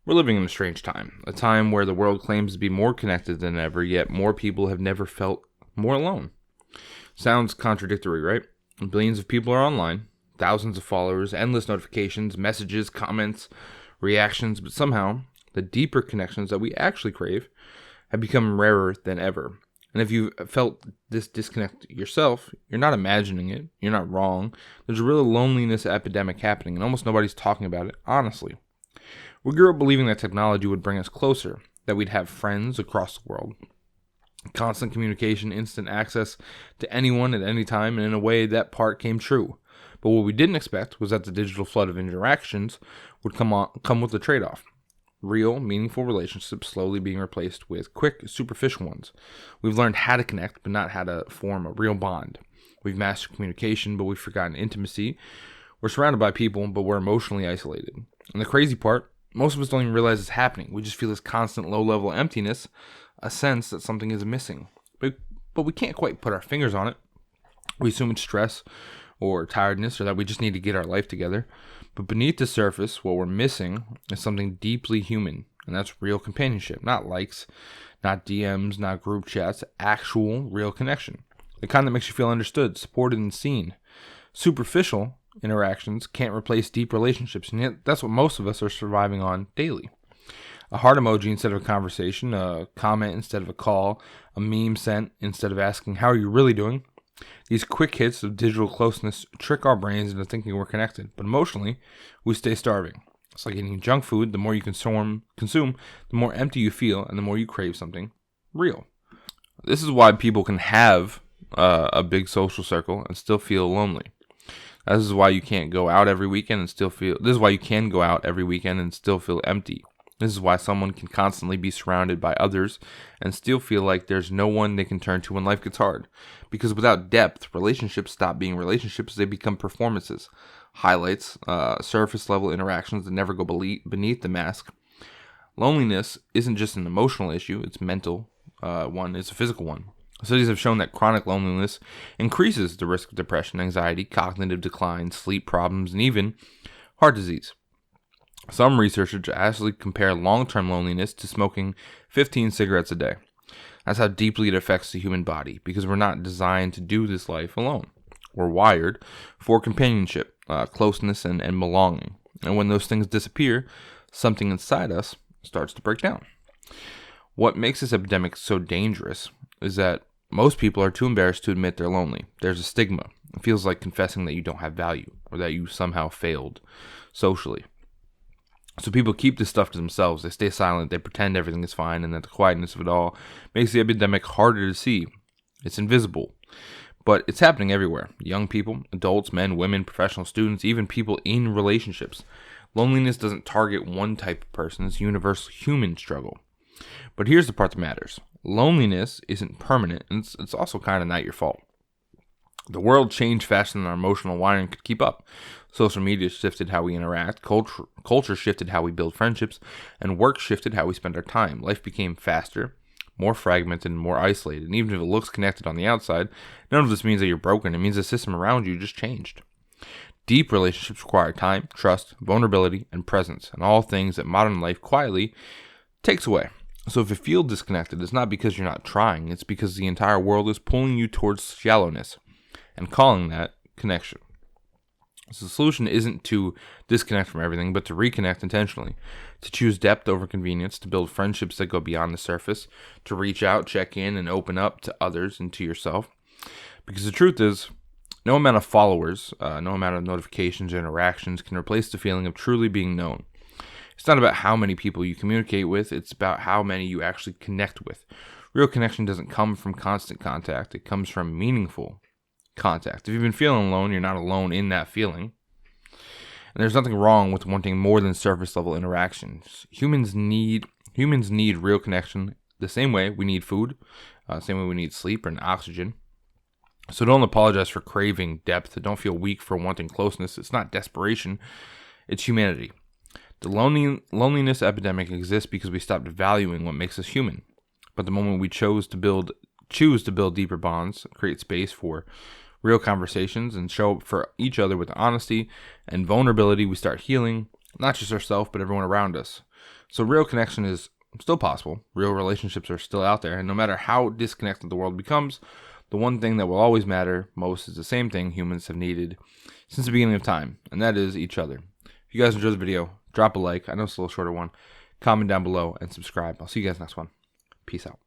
We're living in a strange time, a time where the world claims to be more connected than ever, yet more people have never felt more alone. Sounds contradictory, right? Billions of people are online, thousands of followers, endless notifications, messages, comments, reactions, but somehow the deeper connections that we actually crave have become rarer than ever. And if you felt this disconnect yourself, you're not imagining it, you're not wrong. There's a real loneliness epidemic happening, and almost nobody's talking about it, honestly. We grew up believing that technology would bring us closer, that we'd have friends across the world. Constant communication, instant access to anyone at any time, and in a way that part came true. But what we didn't expect was that the digital flood of interactions would come with a trade-off. Real, meaningful relationships slowly being replaced with quick, superficial ones. We've learned how to connect, but not how to form a real bond. We've mastered communication, but we've forgotten intimacy. We're surrounded by people, but we're emotionally isolated. And the crazy part, most of us don't even realize it's happening. We just feel this constant low-level emptiness, a sense that something is missing. But we can't quite put our fingers on it. We assume it's stress or tiredness or that we just need to get our life together. But beneath the surface, what we're missing is something deeply human, and that's real companionship. Not likes, not DMs, not group chats, actual real connection. The kind that makes you feel understood, supported, and seen. Superficial interactions can't replace deep relationships, and yet that's what most of us are surviving on daily. A heart emoji instead of a conversation, a comment instead of a call, a meme sent instead of asking, how are you really doing? These quick hits of digital closeness trick our brains into thinking we're connected, but emotionally, we stay starving. It's like eating junk food. The more you consume, the more empty you feel, and the more you crave something real. This is why people can have a big social circle and still feel lonely. This is why you can't go out every weekend and still feel. This is why you can go out every weekend and still feel empty. This is why someone can constantly be surrounded by others and still feel like there's no one they can turn to when life gets hard. Because without depth, relationships stop being relationships, they become performances, highlights, surface level interactions that never go beneath the mask. Loneliness isn't just an emotional issue, it's mental one, it's a physical one. Studies have shown that chronic loneliness increases the risk of depression, anxiety, cognitive decline, sleep problems, and even heart disease. Some researchers actually compare long-term loneliness to smoking 15 cigarettes a day. That's how deeply it affects the human body, because we're not designed to do this life alone. We're wired for companionship, closeness, and belonging. And when those things disappear, something inside us starts to break down. What makes this epidemic so dangerous is that most people are too embarrassed to admit they're lonely. There's a stigma. It feels like confessing that you don't have value or that you somehow failed socially. So people keep this stuff to themselves. They stay silent. They pretend everything is fine, and that the quietness of it all makes the epidemic harder to see. It's invisible, but it's happening everywhere. Young people, adults, men, women, professional students, even people in relationships. Loneliness doesn't target one type of person. It's a universal human struggle. But here's the part that matters. Loneliness isn't permanent, and it's also kind of not your fault. The world changed faster than our emotional wiring could keep up. Social media shifted how we interact, culture shifted how we build friendships, and work shifted how we spend our time. Life became faster, more fragmented, and more isolated. And even if it looks connected on the outside, none of this means that you're broken. It means the system around you just changed. Deep relationships require time, trust, vulnerability, and presence, and all things that modern life quietly takes away. So if you feel disconnected, it's not because you're not trying. It's because the entire world is pulling you towards shallowness and calling that connection. So the solution isn't to disconnect from everything, but to reconnect intentionally, to choose depth over convenience, to build friendships that go beyond the surface, to reach out, check in, and open up to others and to yourself. Because the truth is, no amount of followers, no amount of notifications or interactions can replace the feeling of truly being known. It's not about how many people you communicate with, it's about how many you actually connect with. Real connection doesn't come from constant contact, it comes from meaningful contact. If you've been feeling alone, you're not alone in that feeling. And there's nothing wrong with wanting more than surface level interactions. Humans need real connection the same way we need food, same way we need sleep and oxygen. So don't apologize for craving depth. Don't feel weak for wanting closeness. It's not desperation, it's humanity. The loneliness epidemic exists because we stopped valuing what makes us human. But the moment we choose to build deeper bonds, create space for real conversations, and show up for each other with honesty and vulnerability, we start healing, not just ourselves, but everyone around us. So real connection is still possible. Real relationships are still out there. And no matter how disconnected the world becomes, the one thing that will always matter most is the same thing humans have needed since the beginning of time, and that is each other. If you guys enjoyed the video, drop a like. I know it's a little shorter one. Comment down below and subscribe. I'll see you guys next one. Peace out.